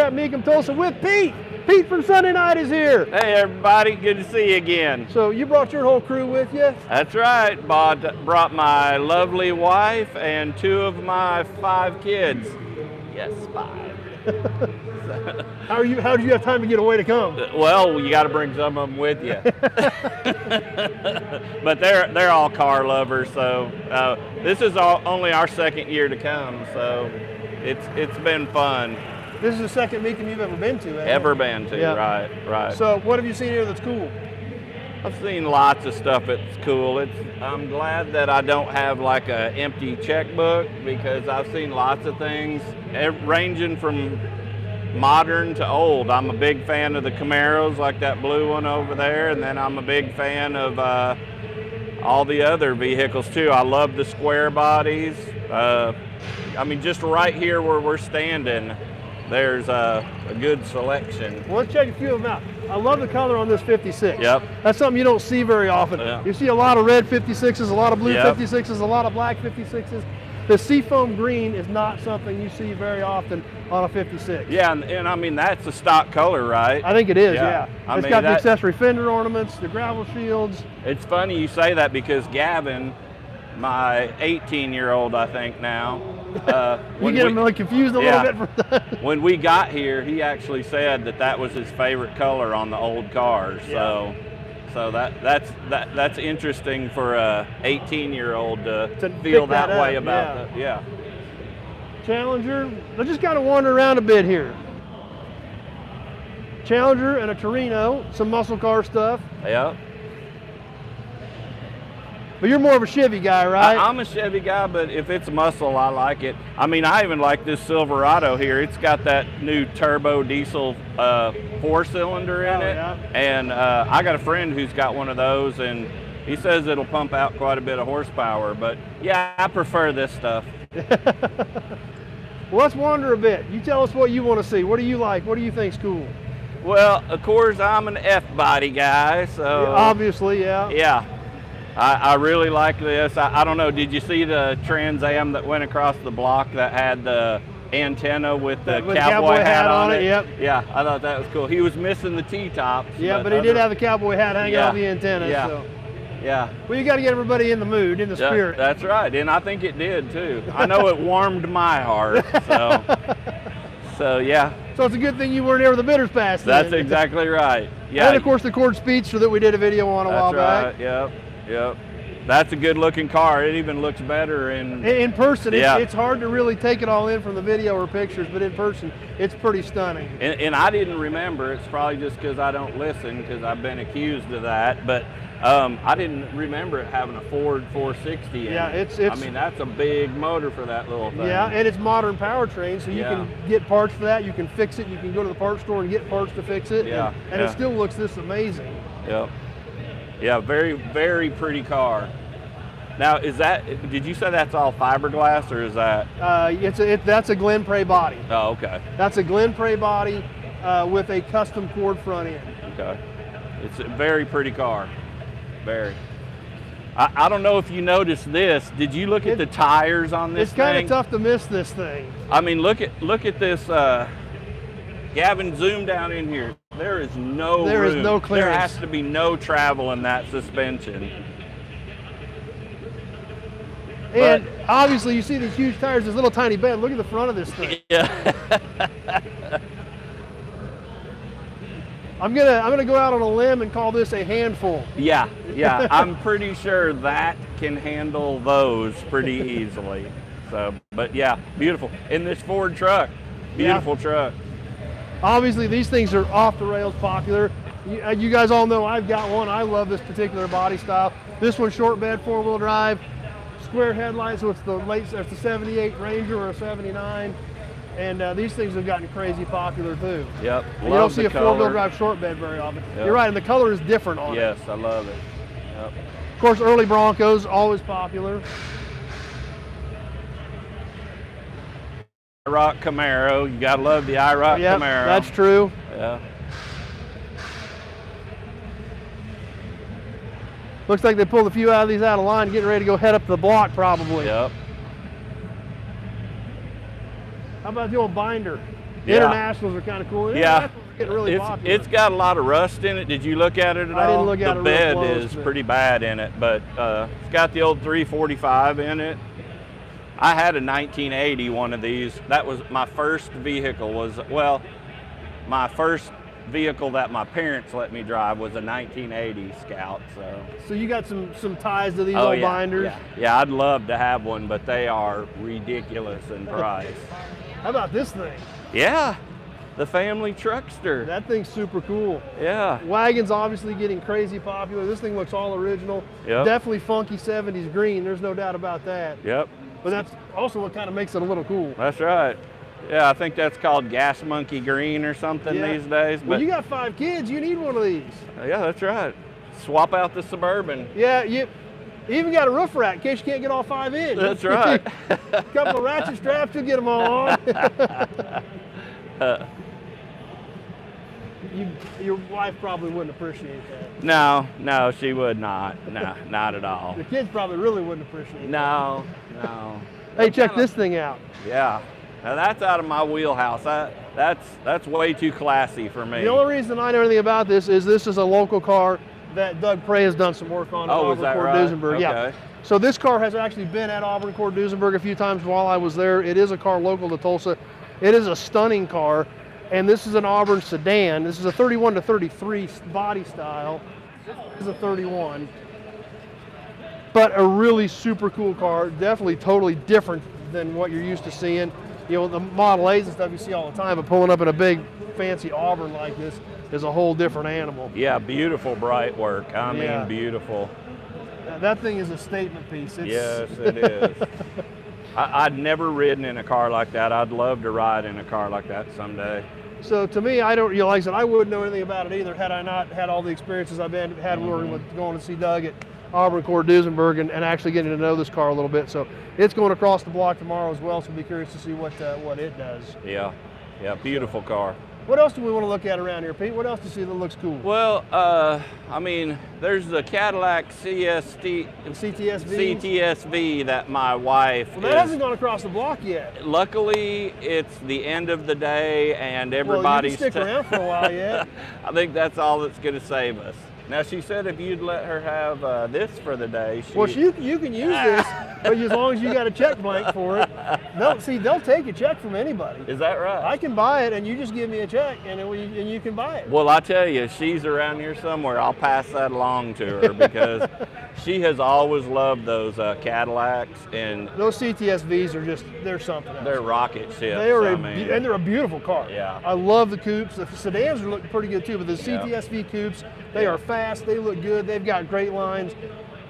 at Mecum Tulsa with Pete. Pete from Sunday Night is here. Hey everybody, good to see you again. So you brought your whole crew with you? That's right, brought my lovely wife and 2 of my 5 kids. Yes, 5. How did you have time to get away to come? Well, you got to bring some of them with you. But they're all car lovers, so this is only our 2nd year to come, so it's been fun. This is the second Mecum you've ever been to, Been to, yeah. Right. So what have you seen here that's cool? I've seen lots of stuff that's cool. I'm glad that I don't have like an empty checkbook, because I've seen lots of things ranging from modern to old. I'm a big fan of the Camaros, like that blue one over there, and then I'm a big fan of all the other vehicles too. I love the square bodies. I mean, just right here where we're standing, there's a good selection. Well, let's check a few of them out. I love the color on this 56. Yep. That's something you don't see very often. Yeah. You see a lot of red 56s, a lot of blue Yep. 56s, a lot of black 56s. The seafoam green is not something you see very often on a 56. Yeah, and I mean, that's a stock color, right? I think it is, yeah. I It's mean, got the accessory fender ornaments, the gravel shields. It's funny you say that, because Gavin, my 18-year-old, I think now. You get him really confused a little bit for that. When we got here, he actually said that was his favorite color on the old cars. Yeah. So that's interesting for a 18-year-old to feel that way about it. Yeah. Challenger. Let's just kind of wander around a bit here. Challenger and a Torino, some muscle car stuff. Yep. But you're more of a Chevy guy, right? I'm a Chevy guy, but if it's muscle, I like it. I mean, I even like this Silverado here. It's got that new turbo diesel 4-cylinder in it. Yeah. And I got a friend who's got one of those, and he says it'll pump out quite a bit of horsepower. But yeah, I prefer this stuff. Well, let's wander a bit. You tell us what you want to see. What do you like? What do you think's cool? Well, of course, I'm an F-body guy, so... Yeah, obviously, yeah. Yeah. I really like this. I don't know, did you see the Trans Am that went across the block that had the antenna with the cowboy hat on it? Yep. Yeah, I thought that was cool. He was missing the T-tops. Yeah, but he did have the cowboy hat hanging off the antenna. Yeah. So. Yeah. Well, you got to get everybody in the mood, in the spirit. That's right, and I think it did too. I know it warmed my heart, so yeah. So it's a good thing you weren't there with the bidders pass then. That's exactly right. Yeah. And of course the Cord Speedster that we did a video on a while back. That's right, yep. That's a good looking car. It even looks better in person. It's hard to really take it all in from the video or pictures, but in person, it's pretty stunning. And I didn't remember. It's probably just because I don't listen, because I've been accused of that. But I didn't remember it having a Ford 460 in it. I mean, that's a big motor for that little thing. Yeah, and it's modern powertrain, so you can get parts for that. You can fix it. You can go to the parts store and get parts to fix it. Yeah. And it still looks this amazing. Yep. Yeah, very, very pretty car. Now, did you say that's all fiberglass, or is that? That's a Glen Prey body. Oh, okay. That's a Glen Prey body with a custom cord front end. Okay. It's a very pretty car. Very. I don't know if you noticed this. Did you look at the tires on this thing? It's kind of tough to miss this thing. I mean, look at this. Gavin, zoom down in here. There is no room. There is no clearance. There has to be no travel in that suspension. And obviously you see these huge tires, this little tiny bed. Look at the front of this thing. Yeah. I'm gonna go out on a limb and call this a handful. Yeah. I'm pretty sure that can handle those pretty easily. So, but yeah, beautiful. In this Ford truck, beautiful truck. Obviously these things are off the rails popular. You guys all know I've got one. I love this particular body style. This one's short bed, 4-wheel drive, square headlights, so it's the 78 Ranger or a 79. And these things have gotten crazy popular too. Yep. You don't see a 4-wheel drive short bed very often. Yep. You're right, and the color is different on it. Yes, I love it. Yep. Of course, early Broncos, always popular. IROC Camaro, you gotta love the IROC Camaro. That's true. Yeah. Looks like they pulled a few out of these out of line, getting ready to go head up the block probably. Yep. How about the old binder? Yeah. Internationals are kind of cool. Yeah. Internationals are getting really popular. It's got a lot of rust in it. Did you look at it at all? I didn't look at it The real bed close, is but- pretty bad in it, but it's got the old 345 in it. I had a 1980 one of these. That was my first vehicle. My first vehicle that my parents let me drive was a 1980 Scout. So you got some ties to these Oh, old yeah, binders. yeah, I'd love to have one, but they are ridiculous in price. How about this thing? Yeah, the family truckster. That thing's super cool. Yeah. Wagon's obviously getting crazy popular. This thing looks all original. Yep. Definitely funky 70s green. There's no doubt about that. Yep. But that's also what kind of makes it a little cool. That's right. Yeah, I think that's called gas monkey green or something Yeah. these days. Well, But you got 5 kids. You need one of these. yeah, that's right. Swap out the Suburban. Yeah, you even got a roof rack in case you can't get all 5 in. That's right. A couple of ratchet straps, you'll get them all on. Your wife probably wouldn't appreciate that. No, she would not. No, not at all. The kids probably really wouldn't appreciate that. No. Hey, check this thing out. Yeah. Now that's out of my wheelhouse. That's way too classy for me. The only reason I know anything about this is a local car that Doug Prey has done some work on at Oh, is Auburn that Court right? Duesenberg. Yeah. Okay. So this car has actually been at Auburn Court Duesenberg a few times while I was there. It is a car local to Tulsa. It is a stunning car, and this is an Auburn sedan. This is a 31 to 33 body style. This is a 31. But a really super cool car, definitely totally different than what you're used to seeing. You know, the Model A's and stuff you see all the time, but pulling up in a big fancy Auburn like this is a whole different animal. Yeah, beautiful bright work. I Yeah. mean, beautiful. That thing is a statement piece. Yes, it is. I'd never ridden in a car like that. I'd love to ride in a car like that someday. So to me, I don't, you know, like I said, I wouldn't know anything about it either had I not had all the experiences I've had working with going to see Doug at Auburn Court Duesenberg and actually getting to know this car a little bit. So it's going across the block tomorrow as well. So we'll be curious to see what it does. Yeah, beautiful car. What else do we want to look at around here, Pete? What else do you see that looks cool? Well, I mean, there's the Cadillac CTS-V that my wife Well, that hasn't gone across the block yet. Luckily, it's the end of the day and everybody's Well, you can stick around for a while yet. I think that's all that's going to save us. Now, she said if you'd let her have this for the day, Well, you can use this, but as long as you got a check blank for it. They'll take a check from anybody. Is that right? I can buy it, and you just give me a check, and you can buy it. Well, I tell you, she's around here somewhere. I'll pass that along to her because she has always loved those Cadillacs, and Those CTS-Vs are they're something else. they're rocket ships. And they're a beautiful car. Yeah. I love the coupes. The sedans are looking pretty good too, but the Yeah. CTS-V coupes, they are fast. They look good. They've got great lines.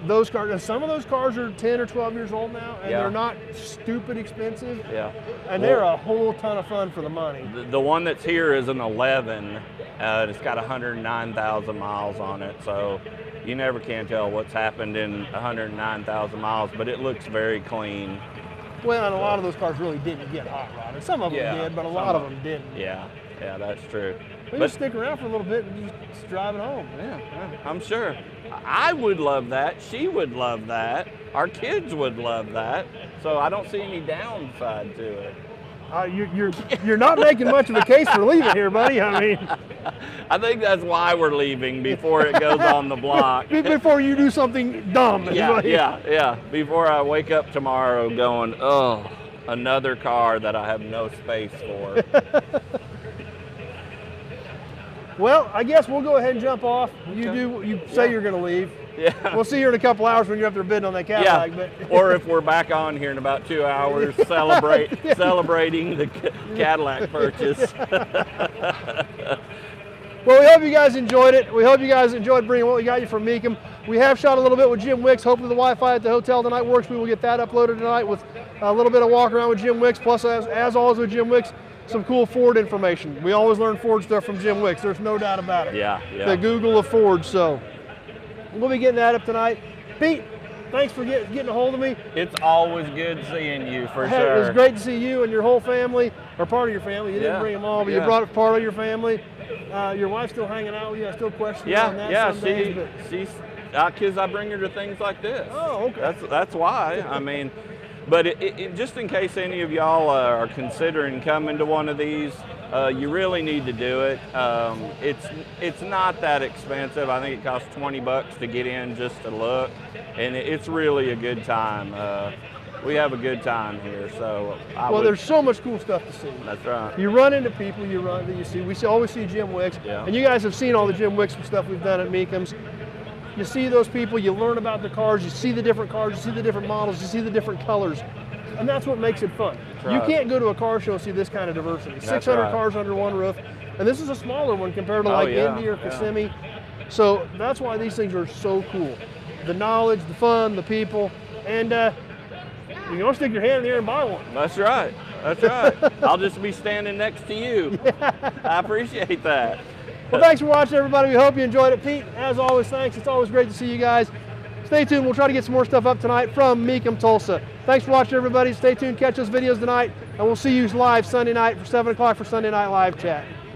Those cars, and some of those cars are 10 or 12 years old now, and Yeah. they're not stupid expensive. Yeah. And they're a whole ton of fun for the money. The one that's here is an 11. It's got 109,000 miles on it, so you never can tell what's happened in 109,000 miles, but it looks very clean. Well, and a lot of those cars really didn't get hot rodded. Some of them Yeah, did, but a some lot of of them didn't. Yeah, that's true. We just stick around for a little bit and just drive it home. Yeah, I'm sure. I would love that. She would love that. Our kids would love that. So I don't see any downside to it. You're not making much of a case for leaving here, buddy. I mean, I think that's why we're leaving before it goes on the block. before you do something dumb. Yeah. Before I wake up tomorrow going, oh, another car that I have no space for. Well, I guess we'll go ahead and jump off. You Okay. You say you're going to leave. Yeah. We'll see you in a couple hours when you're up there bidding on that Cadillac. Yeah. But Or if we're back on here in about 2 hours, celebrating the Cadillac purchase. Well, we hope you guys enjoyed it. We hope you guys enjoyed bringing what we got you from Mecum. We have shot a little bit with Jim Wicks. Hopefully the Wi-Fi at the hotel tonight works. We will get that uploaded tonight with a little bit of walk around with Jim Wicks. Plus, as always with Jim Wicks, some cool Ford information. We always learn Ford stuff from Jim Wicks. There's no doubt about it. Yeah. The Google of Ford. So we'll be getting that up tonight. Pete, thanks for getting a hold of me. It's always good seeing you, for Hey, sure. It was great to see you and your whole family, or part of your family. You didn't bring them all, but you brought part of your family. Your wife's still hanging out with you. I still question you on that some days, but she's because I bring her to things like this. Oh, okay. That's why. I mean, but just in case any of y'all are considering coming to one of these, you really need to do it. It's not that expensive. I think it costs $20 to get in just to look, and it's really a good time. We have a good time here, so there's so much cool stuff to see. That's right. You run into people, always see Jim Wicks, and you guys have seen all the Jim Wicks stuff we've done at Mecum's. You see those people, you learn about the cars, you see the different cars, you see the different models, you see the different colors, and that's what makes it fun. Right. You can't go to a car show and see this kind of diversity. 600 cars under one roof, and this is a smaller one compared to Indy or Kissimmee. So that's why these things are so cool. The knowledge, the fun, the people, and you don't stick your hand in the air and buy one. That's right. That's right. I'll just be standing next to you. Yeah. I appreciate that. Well, thanks for watching, everybody. We hope you enjoyed it. Pete, as always, thanks. It's always great to see you guys. Stay tuned. We'll try to get some more stuff up tonight from Mecum Tulsa. Thanks for watching, everybody. Stay tuned. Catch those videos tonight, and we'll see you live Sunday night for 7 o'clock for Sunday Night Live Chat.